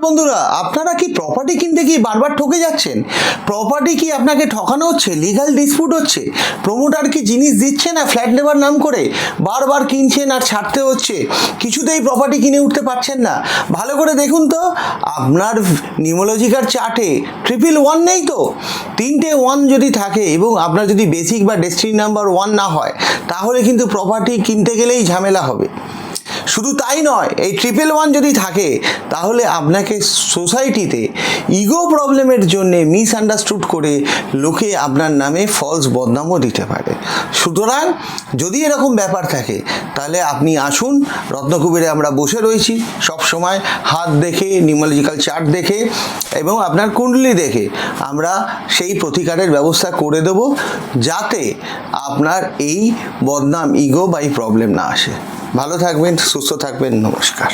বন্ধুরা, আপনারা কি প্রপার্টি কিনতে গিয়ে বারবার ঠকে যাচ্ছেন? প্রপার্টি কি আপনাকে ঠকানো হচ্ছে? লিগ্যাল ডিসপুট হচ্ছে? প্রমোটার কি জিনিস দিচ্ছে না ফ্ল্যাট নেবার নাম করে? বারবার কিনছেন আর ছাড়তে হচ্ছে, কিছুতেই প্রপার্টি কিনে উঠতে পারছেন না। ভালো করে দেখুন তো, আপনার নিউমোলজিক্যাল চার্টে 111 নেই তো? 3টে 1 যদি থাকে এবং আপনার যদি বেসিক বা ডেস্টিনি নাম্বার 1 না হয়, তাহলে কিন্তু প্রপার্টি কিনতে গেলেই ঝামেলা হবে। শুধু তাই নয়, এই 111 যদি থাকে তাহলে আপনাকে সোসাইটিতে ইগো প্রবলেমের জন্যে মিসআন্ডারস্টুড করে লোকে আপনার নামে ফলস বদনামও দিতে পারে। সুতরাং যদি এরকম ব্যাপার থাকে তাহলে আপনি আসুন, রত্নকুবেরে আমরা বসে রয়েছি সব সময়, হাত দেখে, নিউমোলজিক্যাল চার্ট দেখে এবং আপনার কুণ্ডলী দেখে আমরা সেই প্রতিকারের ব্যবস্থা করে দেব, যাতে আপনার এই বদনাম, ইগো বা এই প্রবলেম না আসে। ভালো থাকবেন, সুস্থ থাকবেন, নমস্কার।